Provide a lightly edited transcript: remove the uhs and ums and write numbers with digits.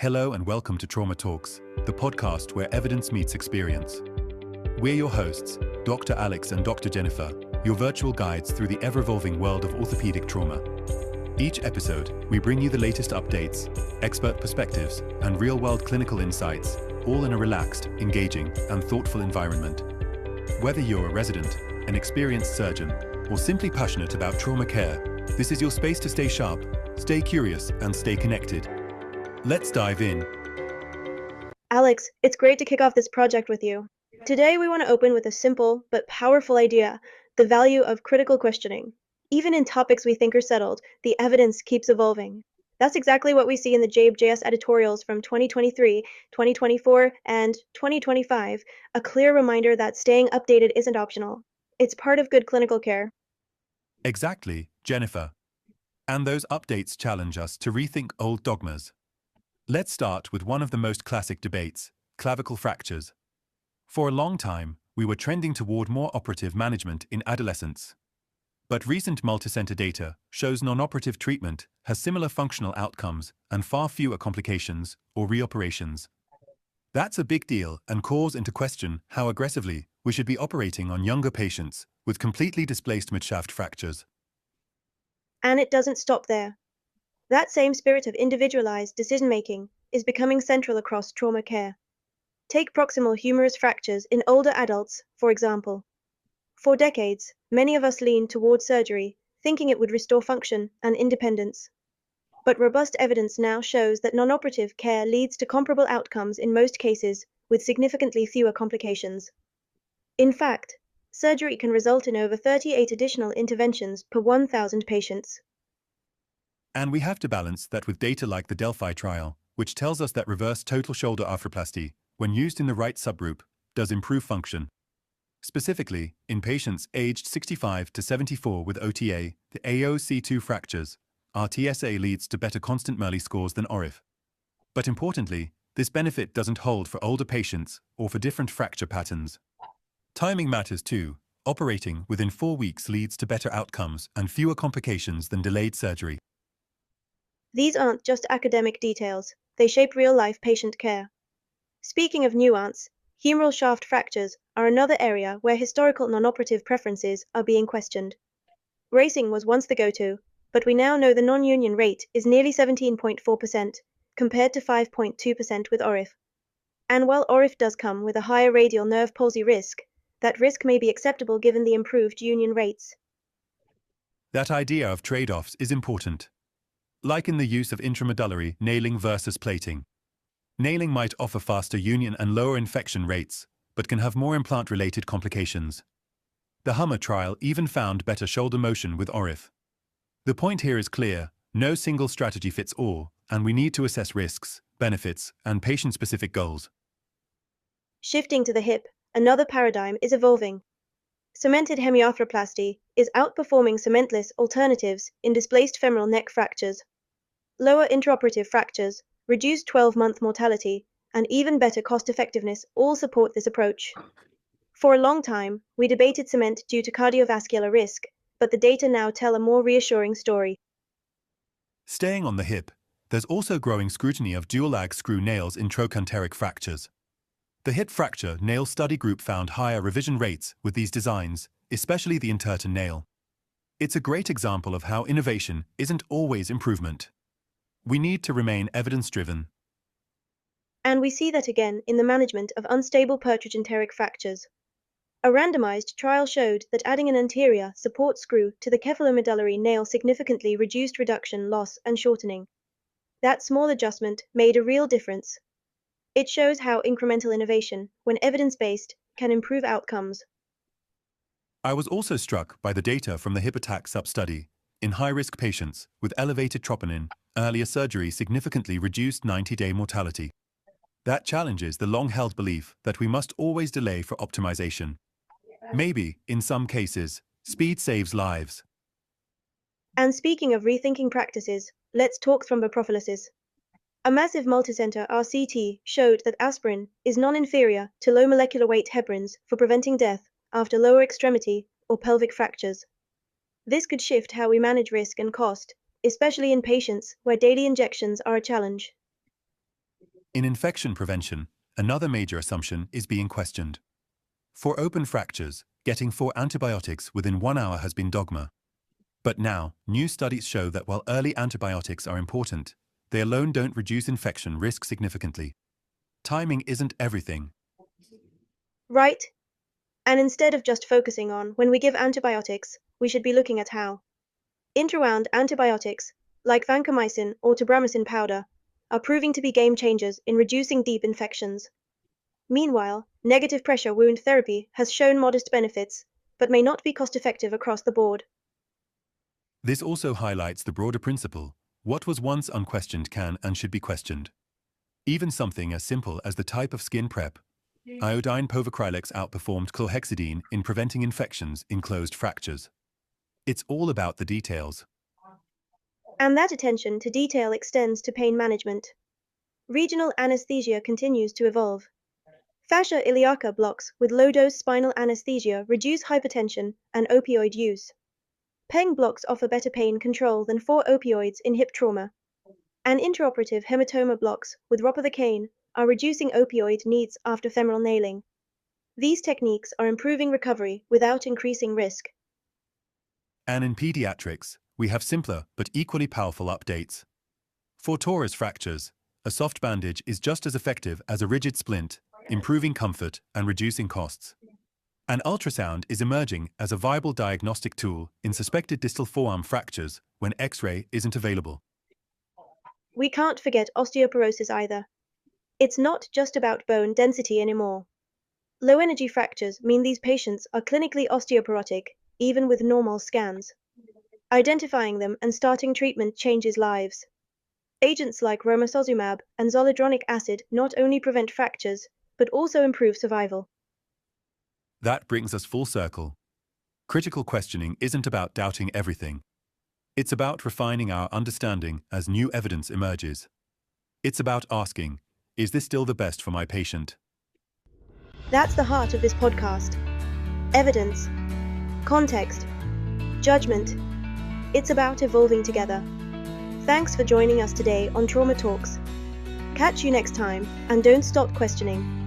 Hello and welcome to Trauma Talks, the podcast where evidence meets experience. We're your hosts, Dr. Alex and Dr. Jennifer, your virtual guides through the ever-evolving world of orthopedic trauma. Each episode, we bring you the latest updates, expert perspectives, and real-world clinical insights, all in a relaxed, engaging, and thoughtful environment. Whether you're a resident, an experienced surgeon, or simply passionate about trauma care, this is your space to stay sharp, stay curious, and stay connected. Let's dive in. Alex, it's great to kick off this project with you. Today we want to open with a simple but powerful idea, the value of critical questioning. Even in topics we think are settled, the evidence keeps evolving. That's exactly what we see in the JS editorials from 2023, 2024, and 2025, a clear reminder that staying updated isn't optional. It's part of good clinical care. Exactly, Jennifer. And those updates challenge us to rethink old dogmas. Let's start with one of the most classic debates, clavicle fractures. For a long time, we were trending toward more operative management in adolescents. But recent multicenter data shows non-operative treatment has similar functional outcomes and far fewer complications or reoperations. That's a big deal and calls into question how aggressively we should be operating on younger patients with completely displaced midshaft fractures. And it doesn't stop there. That same spirit of individualized decision-making is becoming central across trauma care. Take proximal humerus fractures in older adults, for example. For decades, many of us leaned toward surgery, thinking it would restore function and independence. But robust evidence now shows that non-operative care leads to comparable outcomes in most cases, with significantly fewer complications. In fact, surgery can result in over 38 additional interventions per 1,000 patients. And we have to balance that with data like the Delphi trial, which tells us that reverse total shoulder arthroplasty, when used in the right subgroup, does improve function. Specifically, in patients aged 65 to 74 with OTA, the AOC2 fractures, RTSA leads to better constant Merli scores than ORIF. But importantly, this benefit doesn't hold for older patients or for different fracture patterns. Timing matters too. Operating within 4 weeks leads to better outcomes and fewer complications than delayed surgery. These aren't just academic details, they shape real-life patient care. Speaking of nuance, humeral shaft fractures are another area where historical non-operative preferences are being questioned. Bracing was once the go-to, but we now know the non-union rate is nearly 17.4%, compared to 5.2% with ORIF. And while ORIF does come with a higher radial nerve palsy risk, that risk may be acceptable given the improved union rates. That idea of trade-offs is important. Like in the use of intramedullary nailing versus plating. Nailing might offer faster union and lower infection rates, but can have more implant-related complications. The HUMMER trial even found better shoulder motion with ORIF. The point here is clear, no single strategy fits all, and we need to assess risks, benefits, and patient-specific goals. Shifting to the hip, another paradigm is evolving. Cemented hemiarthroplasty is outperforming cementless alternatives in displaced femoral neck fractures. Lower intraoperative fractures, reduced 12-month mortality, and even better cost-effectiveness all support this approach. For a long time, we debated cement due to cardiovascular risk, but the data now tell a more reassuring story. Staying on the hip, there's also growing scrutiny of dual-lag screw nails in trochanteric fractures. The hip fracture nail study group found higher revision rates with these designs, especially the interton nail. It's a great example of how innovation isn't always improvement. We need to remain evidence-driven. And we see that again in the management of unstable pertrochanteric fractures. A randomized trial showed that adding an anterior support screw to the cephalomedullary nail significantly reduced reduction, loss, and shortening. That small adjustment made a real difference. It shows how incremental innovation, when evidence-based, can improve outcomes. I was also struck by the data from the hip attack sub-study. In high-risk patients with elevated troponin, earlier surgery significantly reduced 90-day mortality. That challenges the long-held belief that we must always delay for optimization. Maybe, in some cases, speed saves lives. And speaking of rethinking practices, let's talk thromboprophylaxis. A massive multicenter RCT showed that aspirin is non-inferior to low molecular weight heparins for preventing death after lower extremity or pelvic fractures. This could shift how we manage risk and cost, especially in patients where daily injections are a challenge. In infection prevention, another major assumption is being questioned. For open fractures, getting 4 antibiotics within 1 hour has been dogma. But now, new studies show that while early antibiotics are important, they alone don't reduce infection risk significantly. Timing isn't everything. Right? And instead of just focusing on when we give antibiotics, we should be looking at how. Intrawound antibiotics, like vancomycin or tobramycin powder, are proving to be game changers in reducing deep infections. Meanwhile, negative pressure wound therapy has shown modest benefits, but may not be cost-effective across the board. This also highlights the broader principle: what was once unquestioned can and should be questioned. Even something as simple as the type of skin prep, iodine povacrylex outperformed chlorhexidine in preventing infections in closed fractures. It's all about the details. And that attention to detail extends to pain management. Regional anesthesia continues to evolve. Fascia iliaca blocks with low-dose spinal anesthesia reduce hypertension and opioid use. PENG blocks offer better pain control than 4 opioids in hip trauma. And intraoperative hematoma blocks with ropivacaine are reducing opioid needs after femoral nailing. These techniques are improving recovery without increasing risk. And in pediatrics, we have simpler but equally powerful updates. For torus fractures, a soft bandage is just as effective as a rigid splint, improving comfort and reducing costs. And ultrasound is emerging as a viable diagnostic tool in suspected distal forearm fractures when X-ray isn't available. We can't forget osteoporosis either. It's not just about bone density anymore. Low-energy fractures mean these patients are clinically osteoporotic, even with normal scans. Identifying them and starting treatment changes lives. Agents like romosozumab and zoledronic acid not only prevent fractures, but also improve survival. That brings us full circle. Critical questioning isn't about doubting everything. It's about refining our understanding as new evidence emerges. It's about asking, is this still the best for my patient? That's the heart of this podcast. Evidence, context, judgment. It's about evolving together. Thanks for joining us today on Trauma Talks. Catch you next time, and don't stop questioning.